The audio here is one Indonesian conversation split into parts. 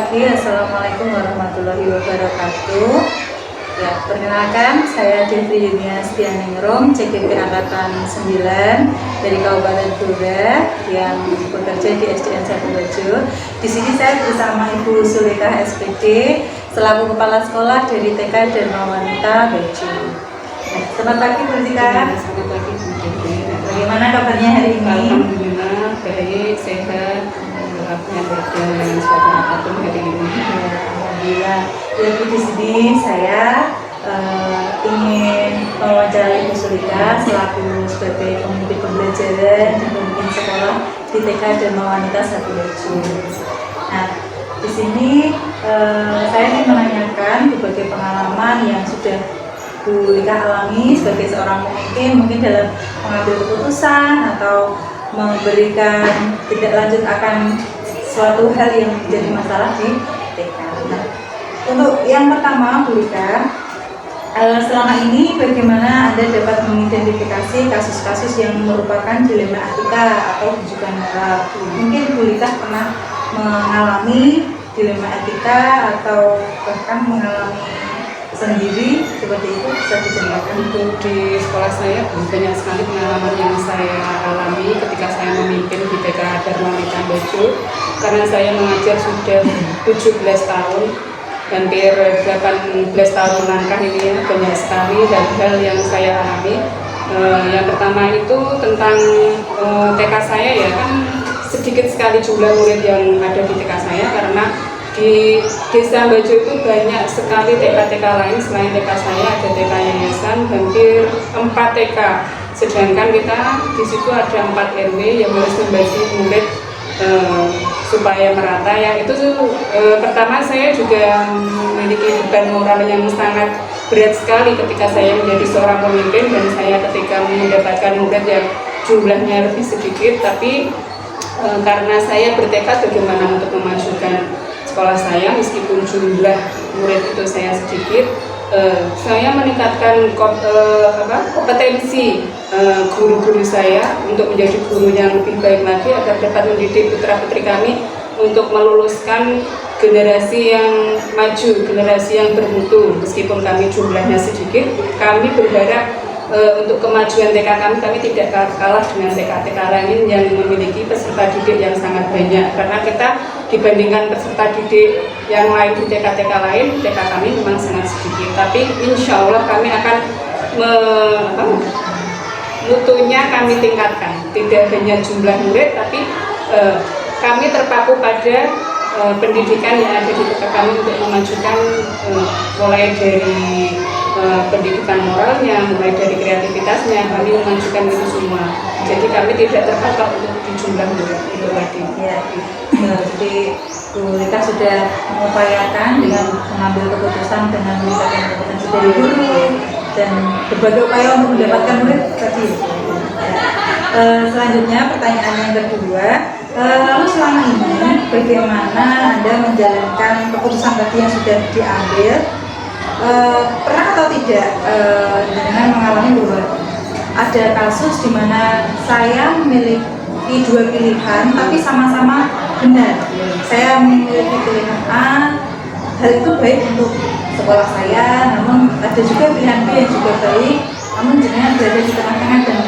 pagi, Assalamualaikum warahmatullahi wabarakatuh. Ya, perkenalkan, saya Devi Yuniastianingrum, CGP Angkatan 9 dari Kabupaten Blora yang bekerja di SDN 1 Bojo. Di sini saya bersama Ibu Sulika SPD selaku Kepala Sekolah dari TK Dharma Wanita Bojo. Selamat pagi Bu Sulika. Selamat pagi Bu Devi. Bagaimana kabarnya hari ini? Alhamdulillah baik, sehat. Alhamdulillah suatu apapun hari ini. Alhamdulillah. Ya Bu, di sini saya ingin mewawancarai Ibu Sulika selaku sebagai pemimpin pembelajaran dan pemimpin sekolah di TK Dharma Wanita 1 Bojo. Nah, di sini saya ingin menanyakan berbagai pengalaman yang sudah Bu Lika alami sebagai seorang pemimpin, mungkin dalam mengambil keputusan atau memberikan tindak lanjut akan suatu hal yang menjadi masalah di TK. Nah, untuk yang pertama Bu Lika, selama ini bagaimana Anda dapat mengidentifikasi kasus-kasus yang merupakan dilema etika atau rujukan moral? Mungkin Bu Lika pernah mengalami dilema etika atau bahkan mengalami sendiri seperti itu, bisa diceritakan? Untuk di sekolah saya banyak sekali pengalaman yang saya alami ketika saya memimpin di TK Dharma Wanita Bojo, karena saya mengajar sudah 17 tahun, hampir 18 tahun melangkah ini ya, banyak sekali hal-hal yang saya alami. Yang pertama itu tentang TK saya ya, kan sedikit sekali jumlah murid yang ada di TK saya karena di Desa Bojo itu banyak sekali TK-TK lain selain TK saya, ada TK yayasan, hampir 4 TK. Sedangkan kita di situ ada 4 RW yang harus membagi murid supaya merata. Yang itu pertama saya juga memiliki beban moral yang sangat berat sekali ketika saya menjadi seorang pemimpin dan saya ketika mendapatkan murid yang jumlahnya lebih sedikit, tapi karena saya bertekad bagaimana untuk memajukan sekolah saya meskipun jumlah murid itu saya sedikit, saya meningkatkan kompetensi guru-guru saya untuk menjadi guru yang lebih baik lagi agar dapat mendidik putra-putri kami untuk meluluskan generasi yang maju, generasi yang bermutu. Meskipun kami jumlahnya sedikit, kami berharap untuk kemajuan TK kami tidak kalah dengan TK-TK lain yang memiliki peserta didik yang sangat banyak. Karena kita dibandingkan peserta didik yang lain di TK-TK lain, TK kami memang sangat sedikit. Tapi insya Allah kami akan mutunya kami tingkatkan. Tidak hanya jumlah murid, tapi kami terpaku pada pendidikan yang ada di TK kami untuk memajukan mulai dari pendidikan moralnya, mulai dari kreativitasnya, kami memajukan itu semua. Jadi kami tidak terpatok untuk di jumlah murid itu tadi. Ya, jadi Bu Lika sudah mengupayakan dengan mengambil keputusan dengan meningkatkan kompetensi dari guru dan berbagai upaya untuk mendapatkan murid tadi. Selanjutnya pertanyaan yang kedua, lalu selama ini bagaimana Anda menjalankan keputusan tadi yang sudah diambil? Pernah atau tidak dengan mengalami bahwa ada kasus di mana saya memiliki dua pilihan tapi sama-sama benar. Saya memiliki pilihan A, hal itu baik untuk sekolah saya, namun ada juga pilihan B yang juga baik, namun jenengan berada di tengah-tengah dan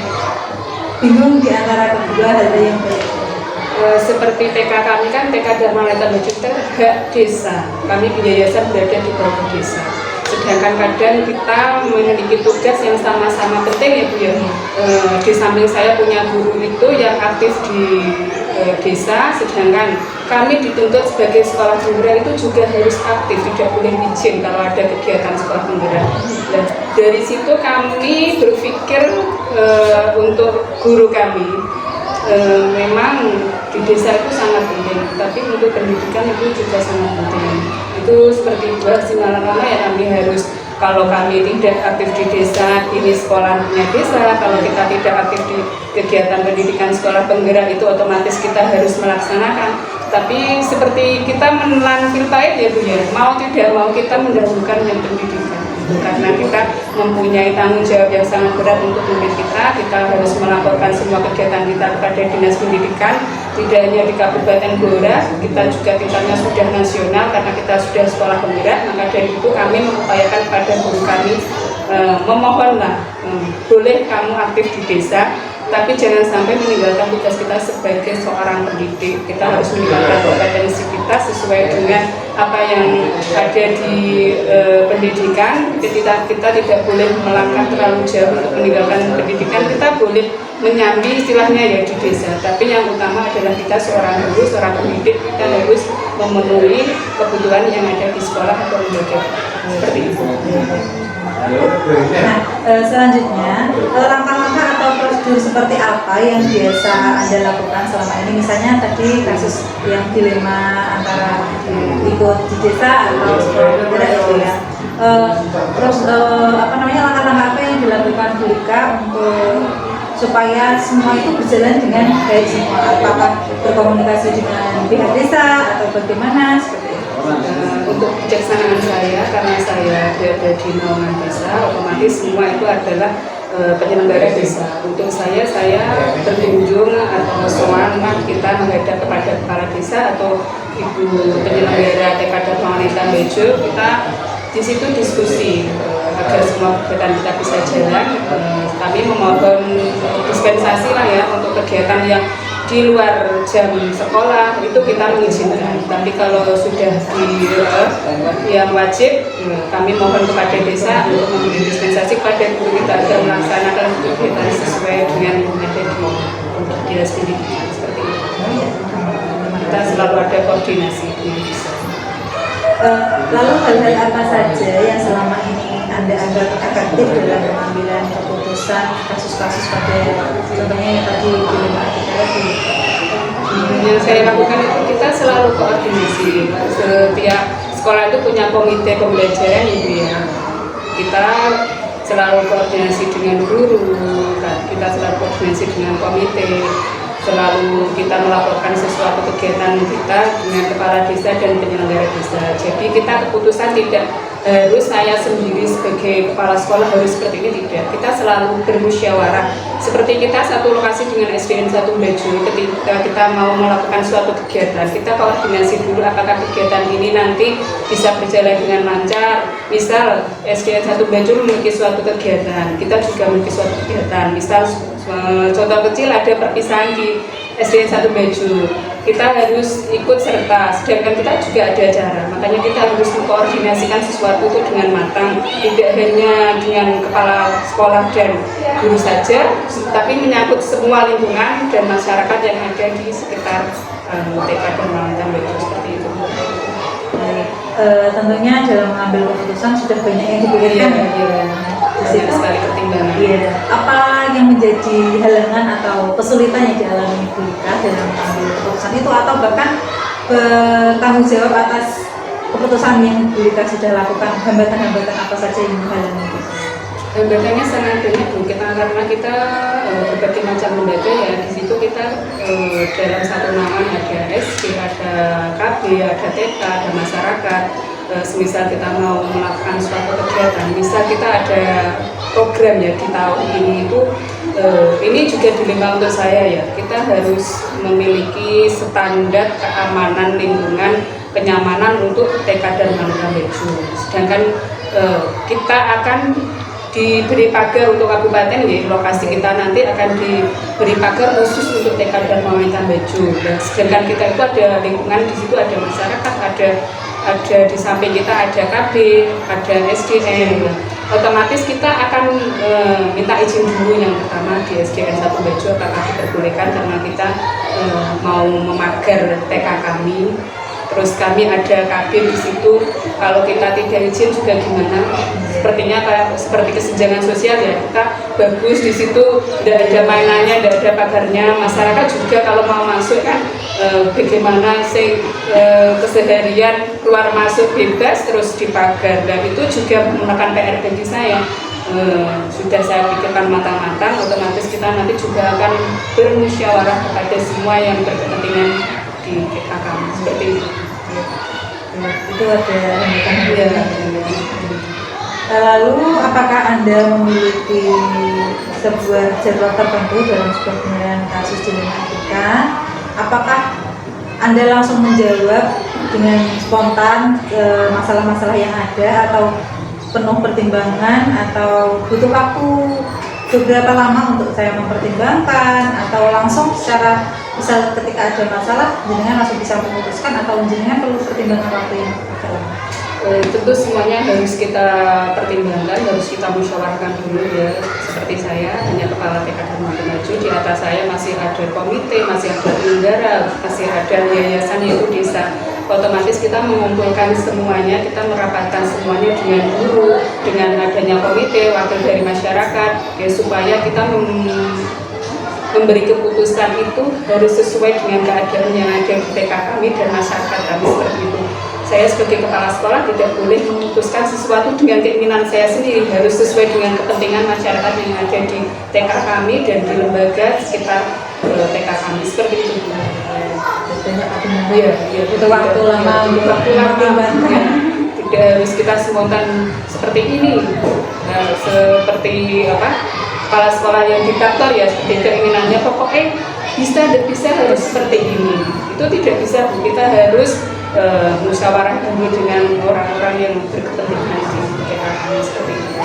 bingung di antara kedua hal yang baik. Seperti TK kami kan TK Dharma Wanita Bojo hak desa, kami di yayasan berada di bawah desa. Sedangkan kadang kita memiliki tugas yang sama-sama penting ya Bu ya. Di samping saya punya guru itu yang aktif di desa, sedangkan kami dituntut sebagai sekolah penggerak itu juga harus aktif, tidak boleh izin kalau ada kegiatan sekolah penggerak. Dan dari situ kami berpikir untuk guru kami memang di desa itu sangat penting, tapi untuk pendidikan itu juga sangat penting. Itu seperti buat lama-lama ya kami harus, kalau kami tidak aktif di desa, ini sekolahnya desa, kalau kita tidak aktif di kegiatan pendidikan sekolah penggerak itu otomatis kita harus melaksanakan. Tapi seperti kita menelan pil pahit ya Bu ya, mau tidak mau kita mendahulukan yang pendidikan. Karena kita mempunyai tanggung jawab yang sangat berat untuk murid kita harus melaporkan semua kegiatan kita kepada Dinas Pendidikan tidak hanya di Kabupaten Blora, kita juga tingkatnya sudah nasional karena kita sudah sekolah penggerak. Maka dari itu kami mengupayakan pada guru kami, memohonlah, boleh kamu aktif di desa, tapi jangan sampai meninggalkan tugas kita sebagai seorang pendidik. Kita harus meninggalkan kompetensi kita sesuai dengan apa yang ada di pendidikan. Kita tidak boleh melangkah terlalu jauh untuk meninggalkan pendidikan. Kita boleh menyambi istilahnya ya di desa, tapi yang utama adalah kita seorang guru, seorang pendidik, kita harus memenuhi kebutuhan yang ada di sekolah atau lembaga seperti itu. Nah, selanjutnya langkah-langkah atau prosedur seperti apa yang biasa Anda lakukan selama ini? Misalnya tadi kasus yang dilema antara ikut di desa atau sekolah penggerak itu ya. Terus langkah-langkah apa yang dilakukan Bulika untuk supaya semua itu berjalan dengan baik semua? Apakah berkomunikasi dengan pihak desa atau bagaimana seperti itu? Untuk kebijaksanaan saya, karena saya berada di naungan desa, otomatis semua itu adalah penyelenggara desa. Untuk saya berkunjung atau soal kita menghadap kepada kepala desa atau ibu penyelenggara TK Dharma Wanita Bejo, kita di situ diskusi agar semua kegiatan kita bisa jalan. Kami memohon dispensasi lah ya untuk kegiatan yang di luar jam sekolah itu kita mengizinkan. Tapi kalau sudah di yang wajib, kami mohon kepada desa untuk memberi dispensasi kepada guru kita agar melaksanakan kegiatan sesuai dengan yang ada untuk dinas pendidikan seperti itu. Kita selalu ada koordinasi dengan desa. Lalu hal-hal apa saja yang selama ini Anda anggap efektif dalam pengambilan keputusan kasus-kasus pada contohnya yang tadi dilema kita tadi? Yang saya lakukan itu kita selalu koordinasi. Setiap sekolah itu punya komite pembelajaran Ibu ya. Kita selalu koordinasi dengan guru, kita selalu koordinasi dengan komite. Selalu kita melaporkan sesuatu kegiatan kita dengan kepala desa dan penyelenggara desa. Jadi kita keputusan tidak harus saya sendiri sebagai kepala sekolah harus seperti ini, tidak. Kita selalu bermusyawarah. Seperti kita satu lokasi dengan SDN 1 Bejo, ketika kita mau melakukan suatu kegiatan, kita koordinasi dulu apakah kegiatan ini nanti bisa berjalan dengan lancar. Misal SDN 1 Bejo memiliki suatu kegiatan, kita juga memiliki suatu kegiatan. Misal contoh kecil ada perpisahan di SDN 1 Bejo, kita harus ikut serta, sedangkan kita juga ada acara. Makanya kita harus mengkoordinasikan sesuatu itu dengan matang, tidak hanya dengan kepala sekolah dan guru saja, tapi menyangkut semua lingkungan dan masyarakat yang ada di sekitar TK Dharma Wanita Bejo seperti itu. Tentunya dalam mengambil keputusan sudah banyak yang dipikirkan ya. Banyak sekali pertimbangan. Iya. Apa yang menjadi halangan atau kesulitan yang dialami Bulika dalam mengambil keputusan itu, atau bahkan bertanggung jawab atas keputusan yang Bulika sudah lakukan? Hambatan-hambatan apa saja yang menghalangi itu? Hambatannya sangat banyak Bu, karena kita berbagai macam lembaga ya. Di situ kita dalam satu naungan ada SD, ada KB, ada TK, ada masyarakat. Semisal kita mau melakukan suatu kegiatan, misal kita ada program ya di tahun ini itu, ini juga dilema untuk saya ya. Kita harus memiliki standar keamanan lingkungan, kenyamanan untuk TK Dharma Wanita Bejo. Sedangkan kita akan diberi pagar untuk kabupaten ya, lokasi kita nanti akan diberi pagar khusus untuk TK Dharma Wanita Bejo. Sedangkan kita itu ada lingkungan, di situ ada masyarakat, ada di samping kita ada KB, ada SDN. Otomatis kita akan minta izin dulu yang pertama di SDN 1 Bejo apakah diperbolehkan karena kita mau memagar TK kami. Terus kami ada KB di situ. Kalau kita tidak izin juga gimana? Sepertinya seperti kesenjangan sosial ya. Kita bagus di situ, tidak ada mainannya, tidak ada pagarnya. Masyarakat juga kalau mau masuk kan bagaimana sih keseharian keluar masuk bebas terus dipagar. Dan itu juga merupakan PR bagi saya. Sudah saya pikirkan matang-matang. Otomatis kita nanti juga akan bermusyawarah kepada semua yang berkepentingan di TK kami seperti itu. Itu ada hambatan. Lalu apakah Anda memiliki sebuah jadwal tertentu dalam sebuah penyelesaian kasus dilema etika, apakah Anda langsung menjawab dengan spontan masalah-masalah yang ada, atau penuh pertimbangan, atau butuh waktu beberapa lama untuk saya mempertimbangkan, atau langsung secara misal ketika ada masalah jenengan langsung bisa memutuskan, atau jenengan perlu pertimbangan waktu yang agak lama? Tentu semuanya harus kita pertimbangkan, harus kita musyawarahkan dulu ya. Seperti saya hanya kepala TK Dharma Maju, di atas saya masih ada komite, masih ada penyelenggara, masih ada yayasan yaitu desa. Otomatis kita mengumpulkan semuanya, kita merapatkan semuanya dengan guru, dengan adanya komite, wakil dari masyarakat, ya, supaya kita memberi keputusan itu harus sesuai dengan keadaan yang ada di TK kami dan masyarakat kami, seperti itu. Saya sebagai kepala sekolah tidak boleh memutuskan sesuatu dengan keinginan saya sendiri, harus sesuai dengan kepentingan masyarakat yang ada di TK kami dan di lembaga sekitar TK kami, seperti itu. Iya, itu waktu lama untuk ya. Tidak harus kita spontan seperti ini, seperti apa, kepala sekolah yang diktator ya, seperti keinginannya pokoknya bisa harus seperti ini. Itu tidak bisa, kita harus musyawarah dulu dengan orang-orang yang berkepentingan di TK seperti itu.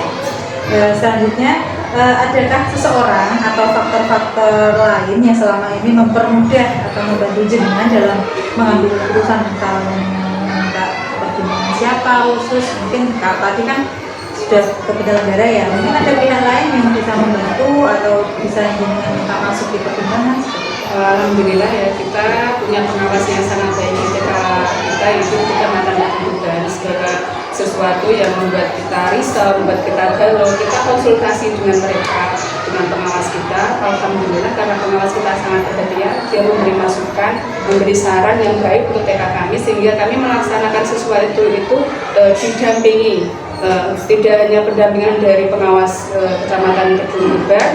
Selanjutnya, adakah seseorang atau faktor-faktor lain yang selama ini mempermudah atau membantu jenengan dalam mengambil keputusan, misalnya meminta pertimbangan siapa khusus? Mungkin tadi kan sudah ke penyelenggara ya, mungkin ada pihak lain yang bisa membantu atau bisa jenengan minta masuk di pertimbangan? Alhamdulillah ya, kita punya pengawas yang sangat baik di TK kita, itu Kecamatan Kebutuhan. Segala sesuatu yang membuat kita risau, membuat kita galau, kita konsultasi dengan mereka, dengan pengawas kita. Alhamdulillah karena pengawas kita sangat perhatian, dia memberi masukan, memberi saran yang baik untuk TK kami, sehingga kami melaksanakan sesuatu itu didampingi. Tidak hanya pendampingan dari pengawas Kecamatan Kebutuhan,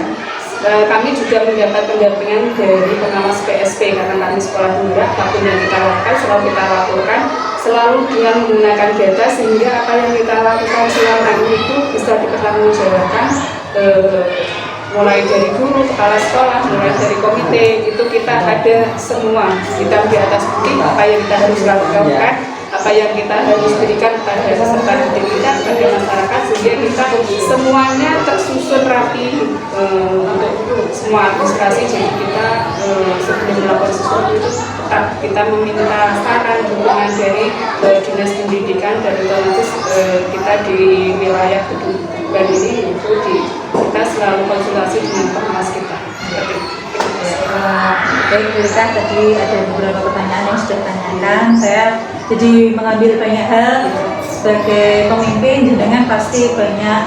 kami juga mendapat pendampingan dari pengawas PSP, karena kami sekolah penggerak. Apapun yang kita lakukan selalu kita laporkan, selalu dengan menggunakan data, sehingga apa yang kita lakukan selama ini itu bisa dipertanggungjawabkan, mulai dari guru, kepala sekolah, mulai dari komite, itu kita ada semua, kita di atas bukti apa yang kita harus lakukan, apa yang kita harus berikan kepada peserta didik kita, kepada masyarakat, sehingga kita semuanya tersusun rapi untuk semua administrasi. Jadi kita sebelum melakukan sesuatu itu tetap kita meminta saran dukungan dari dinas pendidikan, dan otomatis kita di wilayah gedung dan ini itu kita selalu konsultasi dengan pengawas kita. Baik, Bu Rika, tadi ada beberapa pertanyaan yang sudah tanyakan. Saya jadi mengambil banyak hal. Sebagai pemimpin, jenengan pasti banyak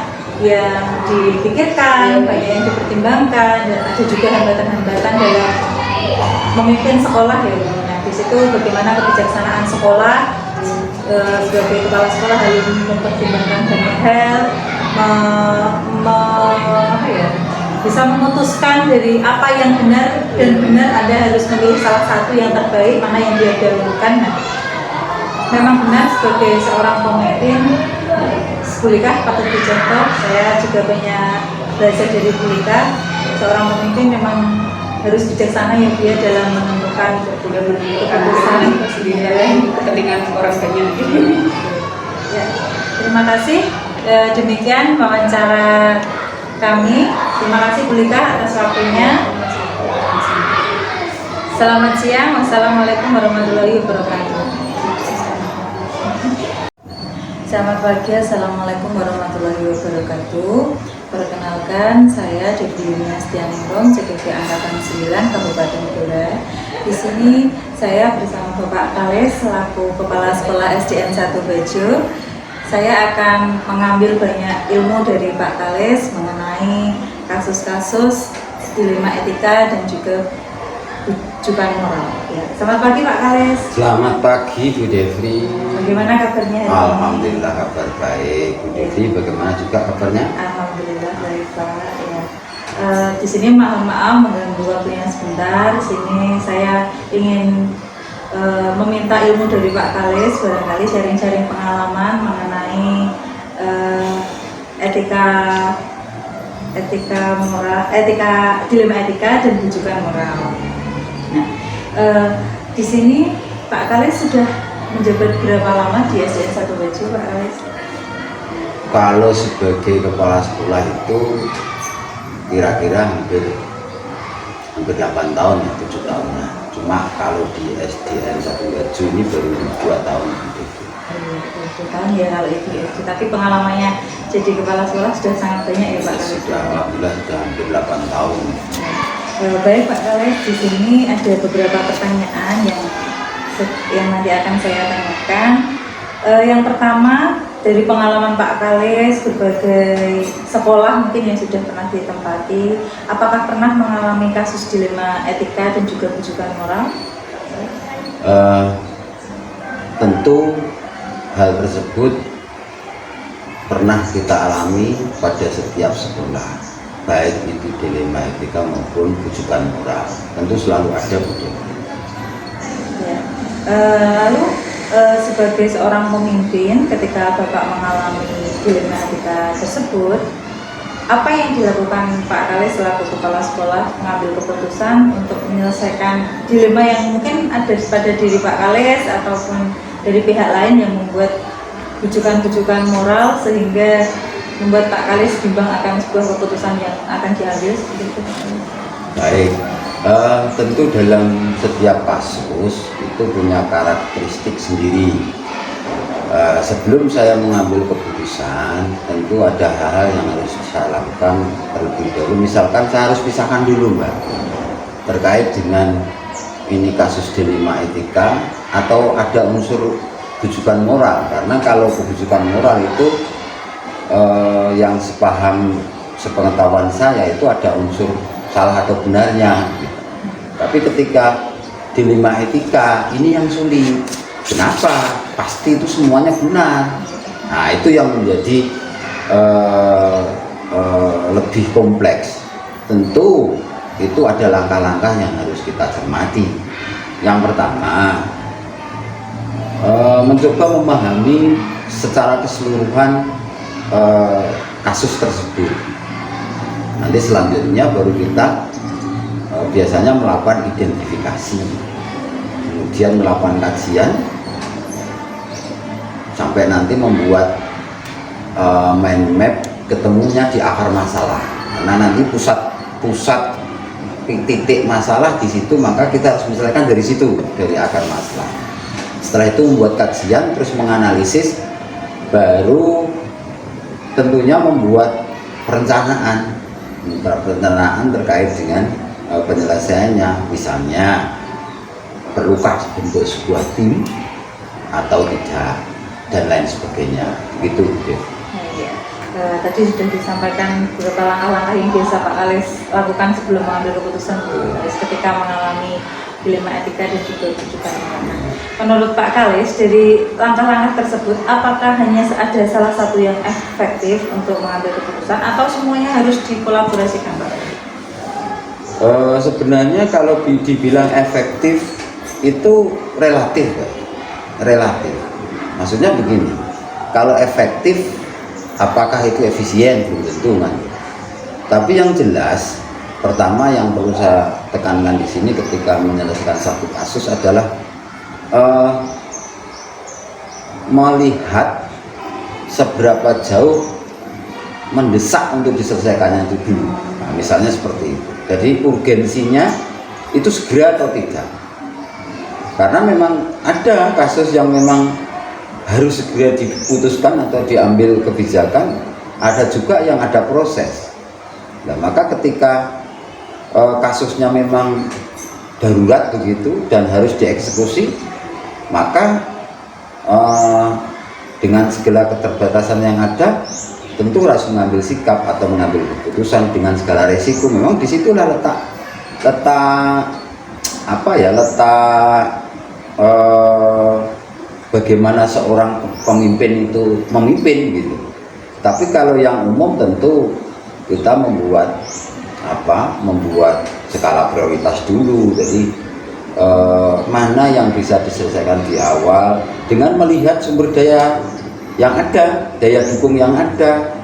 yang dipikirkan, banyak yang dipertimbangkan, dan ada juga hambatan-hambatan dalam memimpin sekolah ya. Nah, di situ bagaimana kebijaksanaan sekolah, sebagai kepala sekolah harus mempertimbangkan banyak hal, bisa memutuskan dari apa yang benar dan benar. Anda harus memilih salah satu yang terbaik, mana yang dia dahulukan. Nah, memang benar sebagai seorang pemimpin, Bu Rika patut dicontoh. Saya juga banyak belajar dari Bu Rika. Seorang pemimpin memang harus bijaksana ya dia dalam menentukan keputusan sendiri, kepentingan orang banyak. Ya, terima kasih. Demikian wawancara kami. Terima kasih Bu Rika atas waktunya. Selamat siang. Wassalamualaikum warahmatullahi wabarakatuh. Selamat pagi. Assalamualaikum warahmatullahi wabarakatuh. Perkenalkan, saya Devi Yuliastianingrum, CGV Angkatan 9 Kabupaten Blora. Di sini saya bersama Bapak Kales selaku Kepala Sekolah SDN 1 Bajo. Saya akan mengambil banyak ilmu dari Pak Kales mengenai kasus-kasus dilema etika dan juga rujukan moral. Ya. Selamat pagi Pak Kales. Selamat pagi Bu Devri. Bagaimana kabarnya hari ini? Alhamdulillah kabar baik. Bu Devri, bagaimana juga kabarnya? Alhamdulillah baik Pak. Ya. Di sini maaf mengganggu waktunya sebentar. Di sini saya ingin meminta ilmu dari Pak Kales, barangkali sharing-sharing pengalaman mengenai etika moral, dilema etika dan rujukan moral. Nah, Di sini Pak Kalis sudah menjabat berapa lama di SDN 1 Bejo, Pak Kalis? Kalau sebagai kepala sekolah itu kira-kira hampir 8 tahun ya, 7 tahun lah. Cuma kalau di SDN 1 Bejo ini baru 2 tahun gitu. 2 tahun ya kalau itu SD, tapi pengalamannya jadi kepala sekolah sudah sangat banyak ya Pak Kalis? Sudah, alhamdulillah sudah hampir 8 tahun. Baik Pak Kalis, di sini ada beberapa pertanyaan yang nanti akan saya tanyakan. Yang pertama, dari pengalaman Pak Kalis berbagai sekolah mungkin yang sudah pernah ditempati, apakah pernah mengalami kasus dilema etika dan juga bujukan moral? Tentu hal tersebut pernah kita alami pada setiap sekolah, baik itu dilema etika maupun bujukan moral. Tentu selalu ada bujukan. Ya. Lalu sebagai seorang pemimpin, ketika Bapak mengalami dilema etika tersebut, apa yang dilakukan Pak Kalis selaku kepala sekolah mengambil keputusan untuk menyelesaikan dilema yang mungkin ada pada diri Pak Kalis ataupun dari pihak lain yang membuat bujukan-bujukan moral sehingga membuat Pak Kalis bimbang akan sebuah keputusan yang akan diambil seperti itu? Baik, tentu dalam setiap kasus itu punya karakteristik sendiri. Sebelum saya mengambil keputusan, tentu ada hal-hal yang harus saya lakukan terlebih dahulu. Misalkan saya harus pisahkan dulu Mbak, terkait dengan ini kasus dilema etika atau ada unsur bujukan moral. Karena kalau kebujukan moral itu yang sepengetahuan saya itu ada unsur salah atau benarnya gitu. Tapi ketika dilema etika ini yang sulit. Kenapa? Pasti itu semuanya benar. Nah itu yang menjadi lebih kompleks. Tentu itu ada langkah-langkah yang harus kita cermati. Yang pertama, mencoba memahami secara keseluruhan kasus tersebut. Nanti selanjutnya baru kita biasanya melakukan identifikasi, kemudian melakukan kajian sampai nanti membuat mind map ketemunya di akar masalah. Karena nanti pusat titik masalah di situ, maka kita harus menyelesaikan dari situ, dari akar masalah. Setelah itu membuat kajian, terus menganalisis, baru tentunya membuat perencanaan terkait dengan penyelesaiannya. Misalnya perlukah bentuk sebuah tim atau tidak, dan lain sebagainya, begitu. Tadi sudah disampaikan beberapa langkah-langkah yang biasa Pak Kalis lakukan sebelum mengambil keputusan ketika mengalami dilema etika dan juga bujukan moral. Menurut Pak Kalis, dari langkah-langkah tersebut, apakah hanya ada salah satu yang efektif untuk mengambil keputusan atau semuanya harus dikolaborasikan Pak? Sebenarnya kalau dibilang efektif itu relatif, relatif. Maksudnya begini, kalau efektif, apakah itu efisien? Belum tentu kan. Tapi yang jelas, pertama yang perlu saya tekankan di sini ketika menyelesaikan satu kasus adalah melihat seberapa jauh mendesak untuk diselesaikannya itu dulu. Nah, misalnya seperti itu. Jadi urgensinya itu segera atau tidak. Karena memang ada kasus yang memang harus segera diputuskan atau diambil kebijakan, ada juga yang ada proses. Nah, maka ketika kasusnya memang darurat begitu dan harus dieksekusi, maka dengan segala keterbatasan yang ada, tentu harus mengambil sikap atau mengambil keputusan dengan segala resiko. Memang disitulah letak bagaimana seorang pemimpin itu memimpin gitu. Tapi kalau yang umum tentu kita membuat skala prioritas dulu. Jadi mana yang bisa diselesaikan di awal dengan melihat sumber daya yang ada, daya dukung yang ada.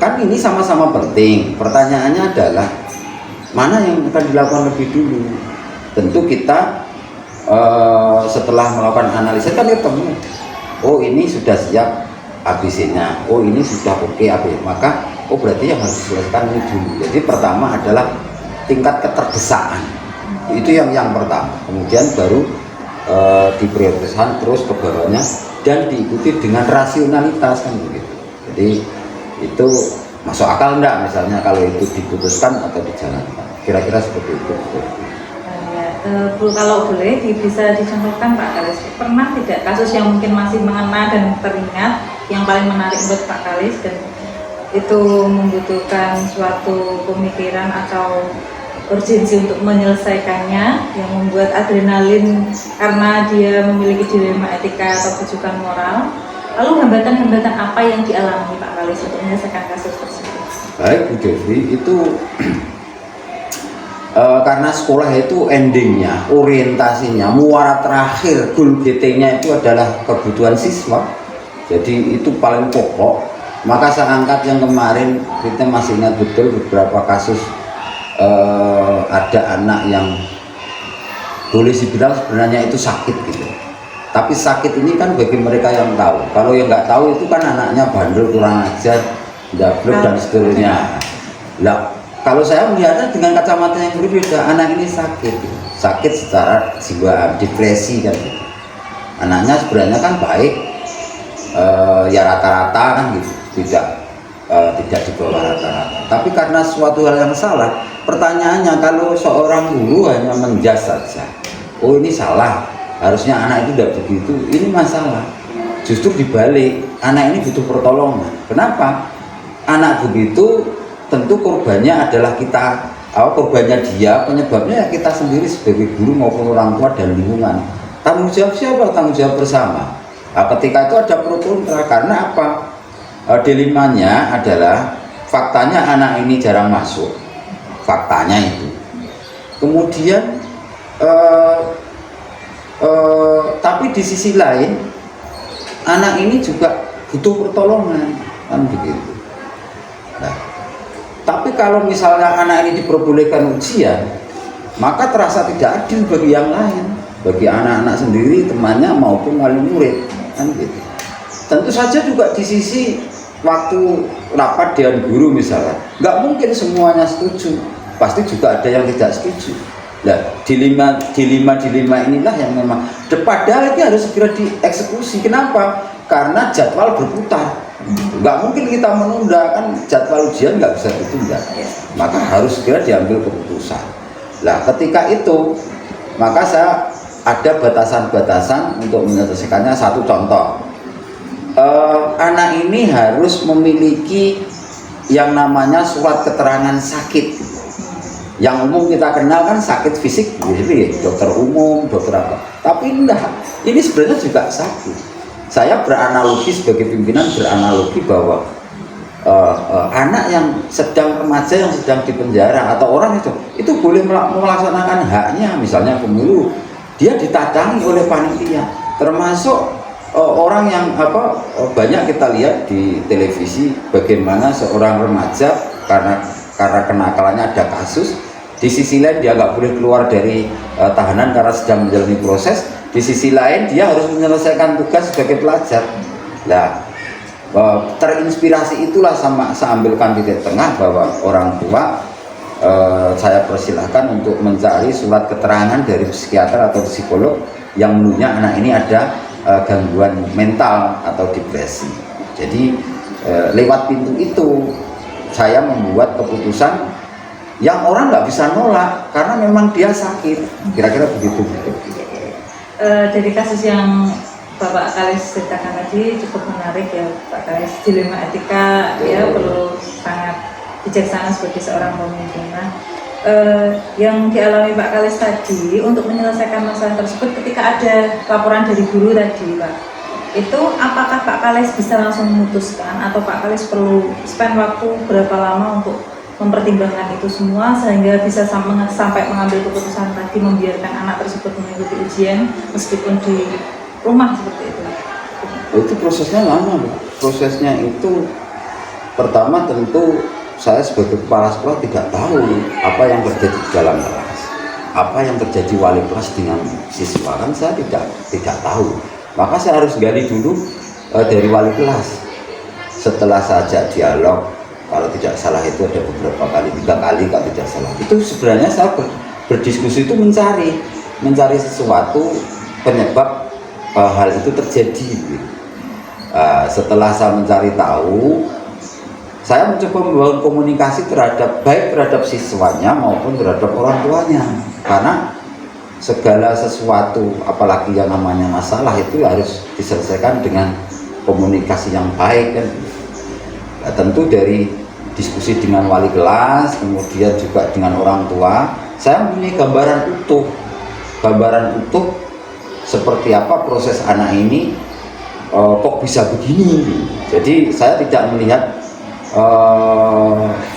Kan ini sama-sama penting. Pertanyaannya adalah mana yang akan dilakukan lebih dulu. tentu kita setelah melakukan analisis kan ketemu, oh ini sudah siap ABC-nya, oh ini sudah oke AB, maka oh berarti yang harus diselesaikan ini dulu. Jadi pertama adalah tingkat keterdesakan, itu yang pertama, kemudian baru diprioritaskan terus ke bawahnya dan diikuti dengan rasionalitas kan begitu. Jadi itu masuk akal enggak misalnya kalau itu diputuskan atau dijalankan, kira-kira seperti itu. Bu, kalau boleh bisa dicontohkan Pak Kalis, pernah tidak kasus yang mungkin masih mengena dan teringat yang paling menarik buat Pak Kalis dan itu membutuhkan suatu pemikiran atau urgensi untuk menyelesaikannya yang membuat adrenalin karena dia memiliki dilema etika atau kejukan moral. Lalu hambatan-hambatan apa yang dialami Pak Kalis untuk menyelesaikan kasus tersebut? Baik Bu Devi, itu karena sekolah itu endingnya, orientasinya, muara terakhir, goal getting-nya itu adalah kebutuhan siswa. Jadi itu paling pokok. Maka saya angkat yang kemarin, kita masih ingat betul beberapa kasus ada anak yang boleh dibilang sebenarnya itu sakit gitu. Tapi sakit ini kan bagi mereka yang tahu. Kalau yang nggak tahu itu kan anaknya bandel, kurang ajar, dablek dan seterusnya. Lah, kalau saya melihatnya dengan kacamata yang berbeda, anak ini sakit secara jiwa, depresi kan. Anaknya sebenarnya kan baik, ya rata-rata kan gitu, tidak di bawah rata-rata. Tapi karena suatu hal yang salah, pertanyaannya kalau seorang guru hanya menjas saja, oh ini salah, harusnya anak itu tidak begitu, ini masalah. Justru dibalik, anak ini butuh pertolongan. Kenapa? Anak begitu tentu korbannya adalah kita, korbannya dia, penyebabnya ya kita sendiri sebagai guru maupun orang tua dan lingkungan. Tanggung jawab siapa? Tanggung jawab bersama. Nah, ketika itu ada pro kontra, karena apa? Dilemanya adalah faktanya anak ini jarang masuk, faktanya itu. Kemudian tapi di sisi lain anak ini juga butuh pertolongan kan begitu. Nah, tapi kalau misalnya anak ini diperbolehkan ujian, maka terasa tidak adil bagi yang lain, bagi anak-anak sendiri, temannya maupun wali murid kan gitu. Tentu saja juga di sisi waktu rapat dewan guru misalnya, nggak mungkin semuanya setuju, pasti juga ada yang tidak setuju. Nah, dilema inilah yang memang padahal ini harus segera dieksekusi. Kenapa? Karena jadwal berputar. Nggak mungkin kita menunda, kan jadwal ujian nggak bisa ditunda. Maka harus segera diambil keputusan. Nah, ketika itu maka saya ada batasan-batasan untuk menyelesaikannya. Satu contoh, anak ini harus memiliki yang namanya surat keterangan sakit. Yang umum kita kenal kan sakit fisik, jadi dokter umum, dokter apa. Tapi enggak, ini sebenarnya juga sakit. Saya beranalogi sebagai pimpinan, beranalogi bahwa anak yang sedang remaja yang sedang dipenjara atau orang itu boleh melaksanakan haknya, misalnya pemilu, dia ditadangi oleh panitia, termasuk orang yang banyak kita lihat di televisi bagaimana seorang remaja karena kenakalannya ada kasus. Di sisi lain dia nggak boleh keluar dari tahanan karena sedang menjalani proses. Di sisi lain dia harus menyelesaikan tugas sebagai pelajar. Nah, terinspirasi itulah saya ambilkan titik tengah bahwa orang tua saya persilahkan untuk mencari surat keterangan dari psikiater atau psikolog yang menunjukkan anak ini ada gangguan mental atau depresi. Jadi lewat pintu itu saya membuat keputusan yang orang nggak bisa nolak karena memang dia sakit, kira-kira begitu. Dari kasus yang Bapak Kalis ceritakan tadi cukup menarik ya Pak Kalis, dilema etika ya perlu sangat bijaksana sebagai seorang pemimpin. Yang dialami Pak Kalis tadi untuk menyelesaikan masalah tersebut ketika ada laporan dari guru tadi Pak, itu apakah Pak Kalis bisa langsung memutuskan atau Pak Kalis perlu spend waktu berapa lama untuk mempertimbangkan itu semua sehingga bisa sampai mengambil keputusan tadi membiarkan anak tersebut mengikuti ujian meskipun di rumah seperti itu? Itu prosesnya lama, prosesnya itu pertama tentu saya sebagai kepala sekolah tidak tahu apa yang terjadi di dalam kelas. apa yang terjadi wali kelas dengan siswa kan saya tidak tahu. Maka saya harus gali dulu dari wali kelas. Setelah saya ajak dialog, kalau tidak salah itu ada beberapa kali, 3 kali kalau tidak salah. Itu sebenarnya saya berdiskusi itu mencari sesuatu penyebab hal itu terjadi. Setelah saya mencari tahu, saya mencoba membangun komunikasi baik terhadap siswanya maupun terhadap orang tuanya, karena segala sesuatu apalagi yang namanya masalah itu harus diselesaikan dengan komunikasi yang baik kan. Nah, tentu dari diskusi dengan wali kelas, kemudian juga dengan orang tua, saya mempunyai gambaran utuh seperti apa proses anak ini kok bisa begini. Jadi saya tidak melihat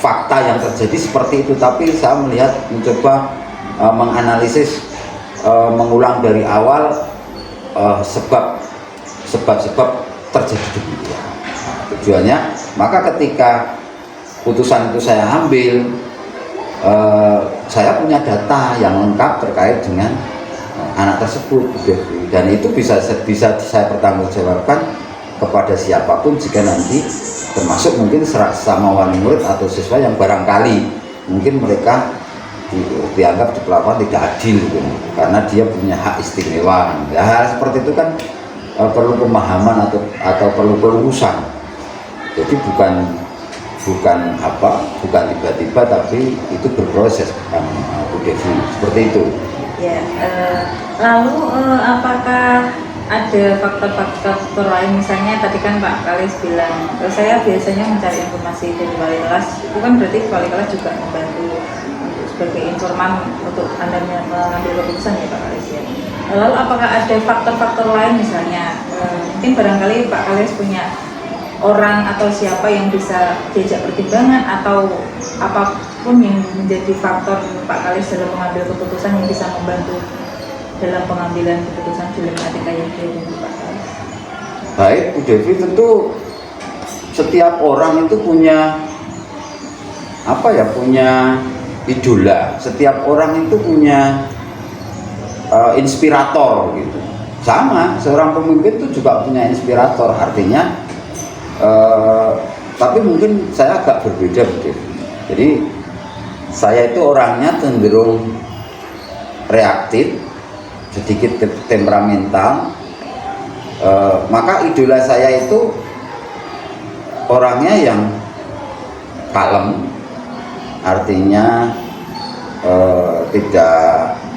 fakta yang terjadi seperti itu, tapi saya mencoba menganalisis, mengulang dari awal sebab terjadi demikian. Tujuannya, maka ketika putusan itu saya ambil, saya punya data yang lengkap terkait dengan anak tersebut, dan itu bisa saya pertanggungjawabkan kepada siapapun jika nanti, termasuk mungkin sama wali murid atau siswa yang barangkali mungkin mereka dianggap diperlakukan tidak adil gitu, karena dia punya hak istimewa. Ya seperti itu kan perlu pemahaman atau perlu pelurusan. Jadi bukan tiba-tiba, tapi itu berproses, Bu Devi, seperti itu. Ya, lalu apakah ada faktor-faktor lain, misalnya tadi kan Pak Kalis bilang saya biasanya mencari informasi dari wali kelas, itu kan berarti wali kelas juga membantu untuk sebagai informan untuk Anda mengambil keputusan ya Pak Kalis ya. Lalu apakah ada faktor-faktor lain, misalnya mungkin barangkali Pak Kalis punya orang atau siapa yang bisa diajak pertimbangan atau apapun yang menjadi faktor Pak Kalis dalam mengambil keputusan yang bisa membantu dalam pengambilan keputusan dilematika yang dihadapi Pak Kalis? Baik, Bu Devi, tentu setiap orang itu punya punya idola. Setiap orang itu punya inspirator gitu. Sama, seorang pemimpin itu juga punya inspirator. Artinya, tapi mungkin saya agak berbeda, Bu Devi. Jadi saya itu orangnya cenderung reaktif, sedikit temperamental, maka idola saya itu orangnya yang kalem, artinya tidak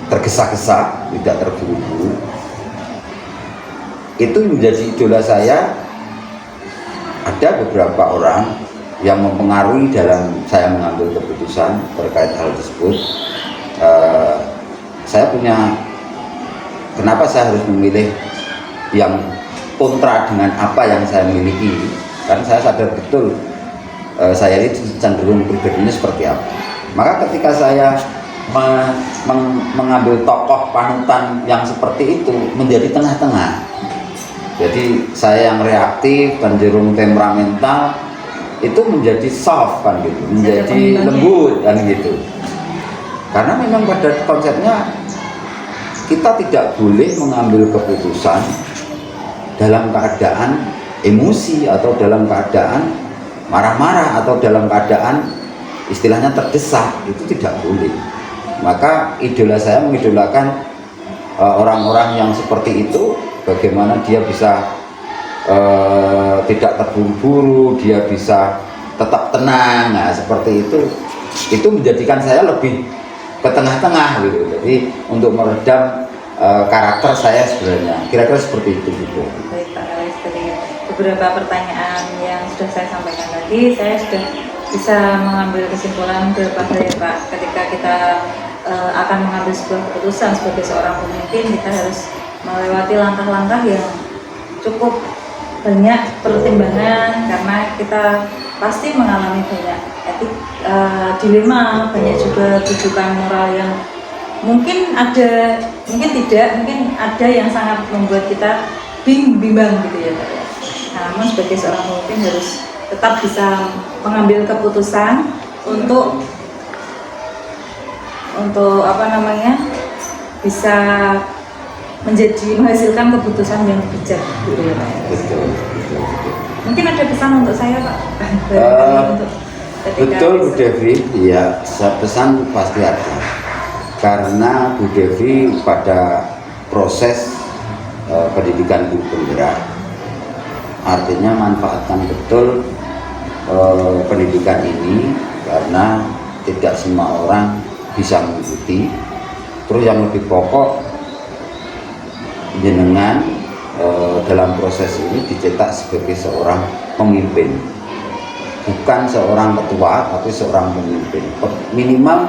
tergesa-gesa, tidak terburu-buru. Itu menjadi idola saya. Ada beberapa orang yang mempengaruhi dalam saya mengambil keputusan terkait hal tersebut. Saya punya, kenapa saya harus memilih yang kontra dengan apa yang saya miliki, karena saya sadar betul saya ini cenderung pribadinya seperti apa. Maka ketika saya mengambil tokoh panutan yang seperti itu, menjadi tengah-tengah. Jadi saya yang reaktif, cenderung temperamental, itu menjadi soft kan gitu, menjadi lembut kan gitu. Karena memang pada konsepnya kita tidak boleh mengambil keputusan dalam keadaan emosi atau dalam keadaan marah-marah atau dalam keadaan istilahnya terdesak, itu tidak boleh. Maka idola saya mengidolakan orang-orang yang seperti itu, bagaimana dia bisa tidak terburu-buru, dia bisa tetap tenang. Nah, seperti itu menjadikan saya lebih ke tengah-tengah gitu. Jadi untuk meredam karakter saya sebenarnya, kira-kira seperti itu gitu. Baik Pak Kalis, dari beberapa pertanyaan yang sudah saya sampaikan tadi, saya sudah bisa mengambil kesimpulan beberapa ya Pak. Ketika kita akan mengambil sebuah keputusan sebagai seorang pemimpin, kita harus melewati langkah-langkah yang cukup banyak pertimbangan, karena kita pasti mengalami banyak dilema, banyak juga rujukan moral yang mungkin ada, mungkin tidak, mungkin ada yang sangat membuat kita bimbang gitu ya Pak. Nah, namun sebagai seorang pemimpin harus tetap bisa mengambil keputusan untuk untuk apa namanya bisa menghasilkan keputusan yang bijak gitu ya Pak. Betul. Mungkin ada pesan untuk saya Pak. Untuk ketika Betul Bu Devi, ya pesan pasti ada. Karena Bu Devi pada proses pendidikan guru penggerak, artinya manfaatkan betul pendidikan ini karena tidak semua orang bisa mengikuti. Terus yang lebih pokok, jenengan dalam proses ini dicetak sebagai seorang pemimpin, bukan seorang ketua tapi seorang pemimpin, minimal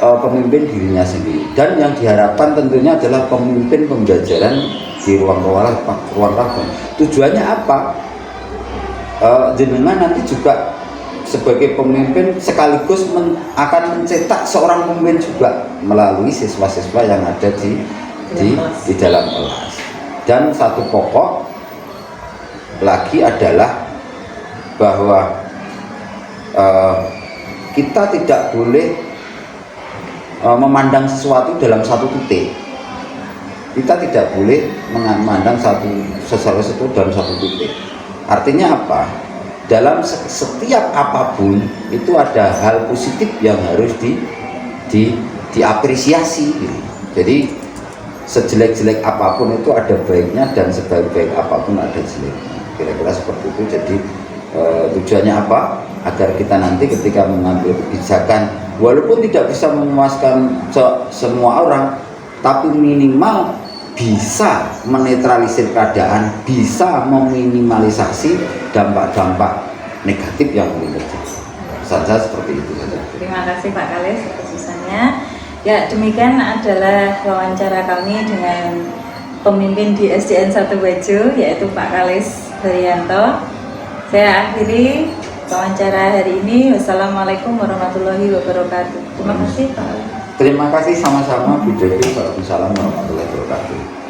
pemimpin dirinya sendiri. Dan yang diharapkan tentunya adalah pemimpin pembelajaran di ruang raga. Tujuannya apa? Jenengan nanti juga sebagai pemimpin sekaligus akan mencetak seorang pemimpin juga melalui siswa-siswa yang ada di dalam kelas. Dan satu pokok lagi adalah bahwa kita tidak boleh memandang sesuatu dalam satu titik. Kita tidak boleh memandang sesuatu dalam satu titik. Artinya apa? Dalam setiap apapun itu ada hal positif yang harus diapresiasi. Jadi sejelek-jelek apapun itu ada baiknya dan sebaik-baik apapun ada jeleknya. Kira-kira seperti itu. Jadi tujuannya apa? Agar kita nanti ketika mengambil kebijakan, walaupun tidak bisa memuaskan semua orang, tapi minimal bisa menetralisir keadaan, bisa meminimalisasi dampak-dampak negatif yang mungkin terjadi. Pesan saya seperti itu saja. Terima kasih Pak Kalis atas pesannya. Ya, demikian adalah wawancara kami dengan pemimpin di SDN 1 Bajo, yaitu Pak Kalis Haryanto. Saya akhiri wawancara hari ini. Wassalamualaikum warahmatullahi wabarakatuh. Terima kasih Pak. Terima kasih sama-sama Bu Devi. Waalaikumsalam warahmatullahi wabarakatuh.